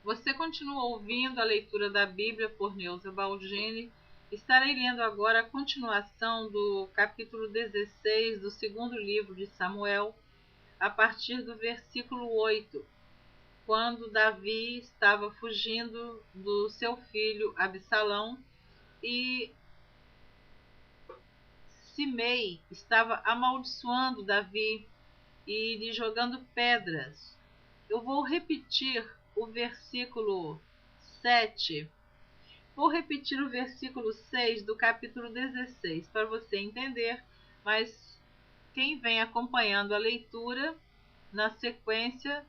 Você continua ouvindo a leitura da Bíblia por Neuza Baldini. Estarei lendo agora a continuação do capítulo 16 do segundo livro de Samuel, a partir do versículo 8, quando Davi estava fugindo do seu filho Absalão e Simei estava amaldiçoando Davi e lhe jogando pedras. Eu vou repetir o versículo 7. Vou repetir o versículo 6 do capítulo 16 para você entender, mas quem vem acompanhando a leitura na sequência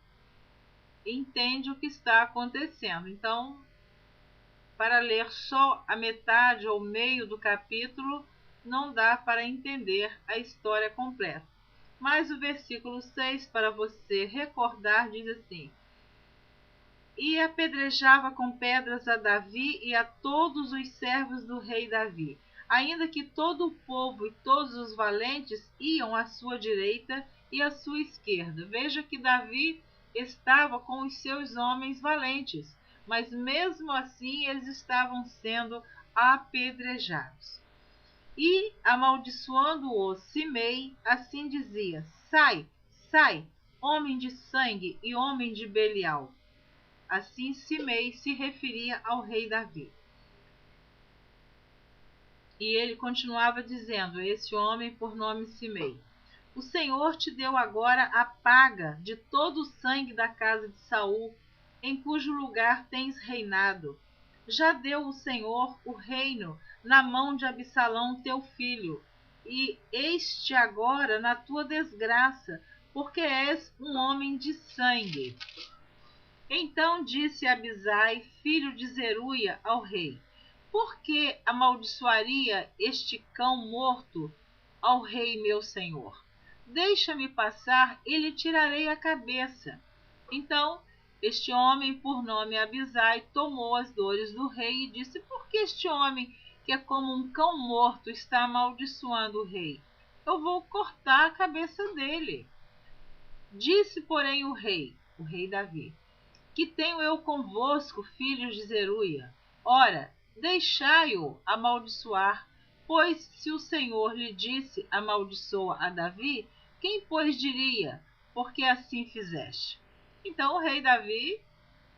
entende o que está acontecendo. Então, para ler só a metade ou meio do capítulo, não dá para entender a história completa. Mas o versículo 6, para você recordar, diz assim: E apedrejava com pedras a Davi e a todos os servos do rei Davi, ainda que todo o povo e todos os valentes iam à sua direita e à sua esquerda. Veja que Davi estava com os seus homens valentes, mas mesmo assim eles estavam sendo apedrejados. E, amaldiçoando-o Simei, assim dizia: Sai, sai, homem de sangue e homem de Belial. Assim Simei se referia ao rei Davi. E ele continuava dizendo, esse homem por nome Simei: O Senhor te deu agora a paga de todo o sangue da casa de Saul, em cujo lugar tens reinado. Já deu o Senhor o reino na mão de Absalão teu filho, e eis-te agora na tua desgraça, porque és um homem de sangue. Então disse Abisai, filho de Zeruia, ao rei: Por que amaldiçoaria este cão morto ao rei meu senhor? Deixa-me passar e lhe tirarei a cabeça. Então este homem, por nome Abisai, tomou as dores do rei e disse: Por que este homem, que é como um cão morto, está amaldiçoando o rei? Eu vou cortar a cabeça dele. Disse, porém, o rei Davi: Que tenho eu convosco, filhos de Zeruia? Ora, deixai-o amaldiçoar, pois se o Senhor lhe disse, amaldiçoa a Davi, quem, pois, diria, porque assim fizeste? Então o rei Davi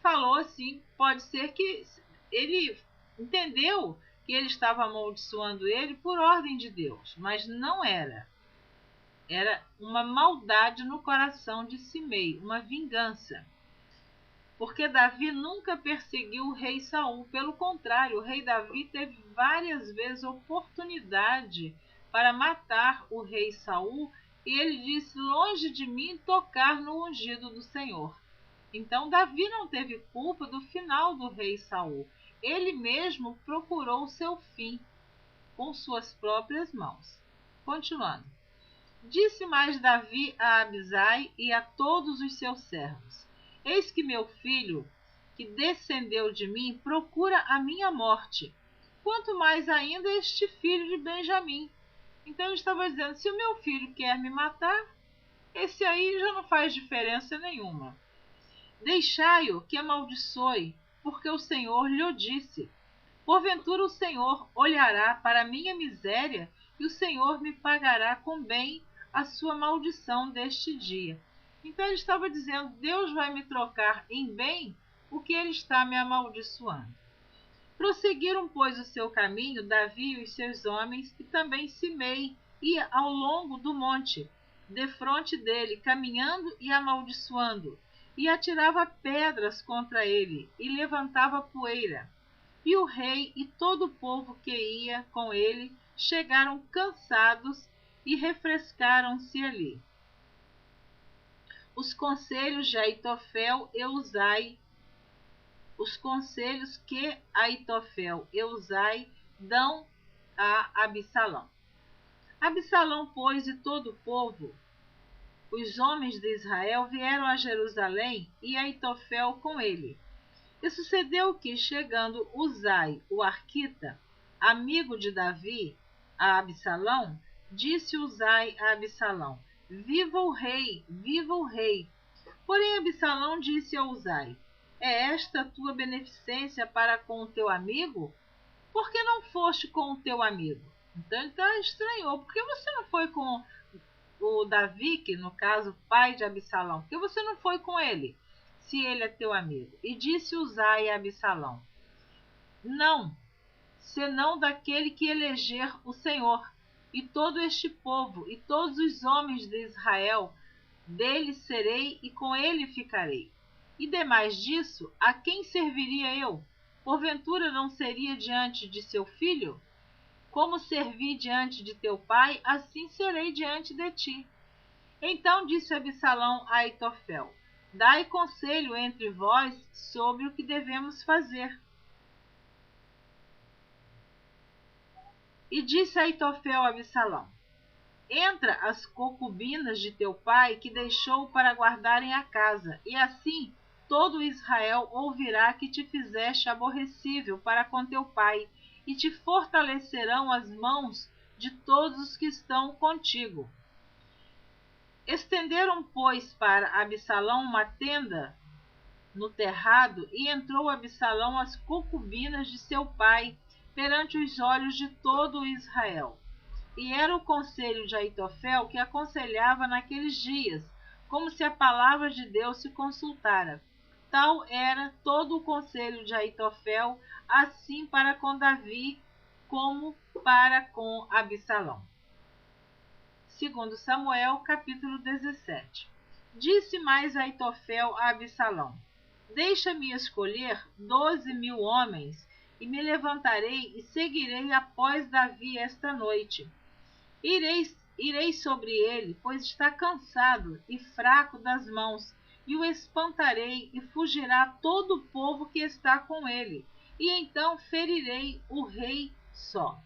falou assim, pode ser que ele entendeu que ele estava amaldiçoando ele por ordem de Deus, mas não era. Era uma maldade no coração de Simei, uma vingança. Porque Davi nunca perseguiu o rei Saul, pelo contrário, o rei Davi teve várias vezes oportunidade para matar o rei Saul, e ele disse: longe de mim tocar no ungido do Senhor. Então Davi não teve culpa do final do rei Saul. Ele mesmo procurou seu fim com suas próprias mãos. Continuando. Disse mais Davi a Abisai e a todos os seus servos: Eis que meu filho, que descendeu de mim, procura a minha morte, quanto mais ainda este filho de Benjamim. Então ele estava dizendo, se o meu filho quer me matar, esse aí já não faz diferença nenhuma. Deixai-o que amaldiçoe, porque o Senhor lhe o disse. Porventura o Senhor olhará para a minha miséria, e o Senhor me pagará com bem a sua maldição deste dia. Então ele estava dizendo, Deus vai me trocar em bem o que ele está me amaldiçoando. Prosseguiram, pois, o seu caminho, Davi e os seus homens, e também Simei ia ao longo do monte, defronte dele, caminhando e amaldiçoando, e atirava pedras contra ele, e levantava poeira. E o rei e todo o povo que ia com ele chegaram cansados e refrescaram-se ali. Os conselhos de Aitofel e Uzai, os conselhos que Aitofel e Uzai dão a Absalão. Absalão, pois, e todo o povo, os homens de Israel, vieram a Jerusalém e Aitofel com ele. E sucedeu que, chegando Uzai, o arquita, amigo de Davi, a Absalão, disse Uzai a Absalão: Viva o rei, viva o rei. Porém Absalão disse a Uzai: É esta a tua beneficência para com o teu amigo? Por que não foste com o teu amigo? Então ele estranhou. Por que você não foi com o Davi, que no caso pai de Absalão? Por que você não foi com ele, se ele é teu amigo? E disse Uzai a Absalão: Não, senão daquele que eleger o Senhor, e todo este povo, e todos os homens de Israel, dele serei e com ele ficarei. E demais disso, a quem serviria eu? Porventura não seria diante de seu filho? Como servi diante de teu pai, assim serei diante de ti. Então disse Absalão a Aitofel: Dai conselho entre vós sobre o que devemos fazer. E disse Aitofel a Absalão: Entra as concubinas de teu pai, que deixou para guardarem a casa, e assim todo Israel ouvirá que te fizeste aborrecível para com teu pai, e te fortalecerão as mãos de todos os que estão contigo. Estenderam, pois, para Absalão uma tenda no terrado, e entrou Absalão às concubinas de seu pai, perante os olhos de todo Israel. E era o conselho de Aitofel que aconselhava naqueles dias, como se a palavra de Deus se consultara. Tal era todo o conselho de Aitofel, assim para com Davi, como para com Absalão. 2 Samuel, capítulo 17. Disse mais Aitofel a Absalão: Deixa-me escolher 12.000 homens, e me levantarei e seguirei após Davi esta noite. Irei sobre ele, pois está cansado e fraco das mãos, e o espantarei, e fugirá todo o povo que está com ele, e então ferirei o rei só.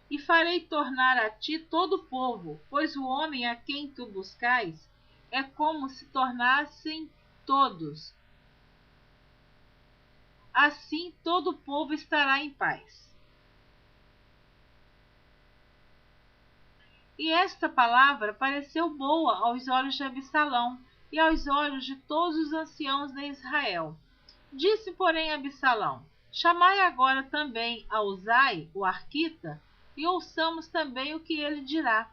E farei tornar a ti todo o povo, pois o homem a quem tu buscais é como se tornassem todos. Assim todo o povo estará em paz. E esta palavra pareceu boa aos olhos de Absalão e aos olhos de todos os anciãos de Israel. Disse, porém, Absalão: Chamai agora também a Uzai, o arquita, e ouçamos também o que ele dirá.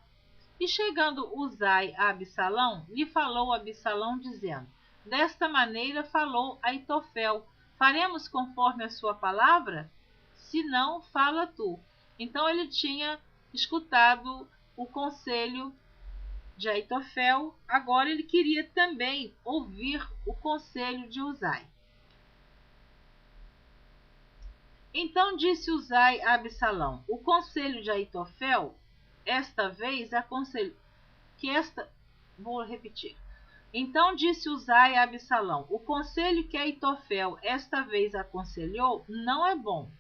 E chegando Uzai a Absalão, lhe falou Absalão, dizendo: Desta maneira falou Aitofel: Faremos conforme a sua palavra? Se não, fala tu. Então ele tinha escutado o conselho de Aitofel, agora ele queria também ouvir o conselho de Uzai. Então disse Uzai a Absalão: O conselho de Aitofel, esta vez aconselhou que esta. Vou repetir. Então disse Uzai a Absalão: O conselho que Aitofel esta vez aconselhou não é bom.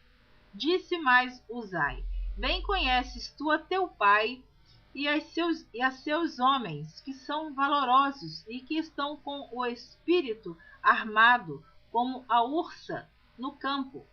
Disse mais Uzai: Bem conheces tu a teu pai e a seus homens, que são valorosos e que estão com o espírito armado, como a ursa no campo,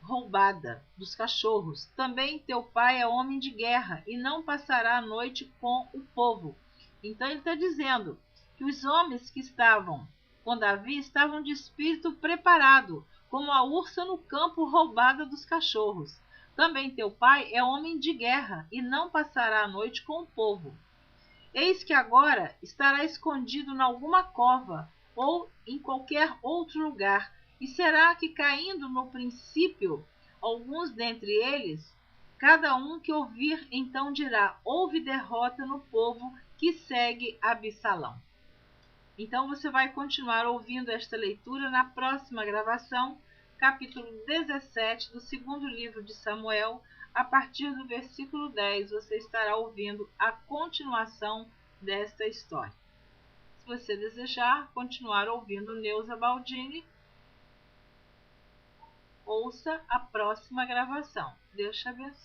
roubada dos cachorros. Também teu pai é homem de guerra e não passará a noite com o povo. Então ele está dizendo que os homens que estavam com Davi estavam de espírito preparado, como a ursa no campo roubada dos cachorros. Também teu pai é homem de guerra e não passará a noite com o povo. Eis que agora estará escondido em alguma cova ou em qualquer outro lugar, e será que, caindo no princípio alguns dentre eles, cada um que ouvir então dirá: houve derrota no povo que segue Absalão. Então você vai continuar ouvindo esta leitura na próxima gravação, capítulo 17 do segundo livro de Samuel. A partir do versículo 10, você estará ouvindo a continuação desta história. Se você desejar continuar ouvindo Neuza Baldini, ouça a próxima gravação. Deus te abençoe.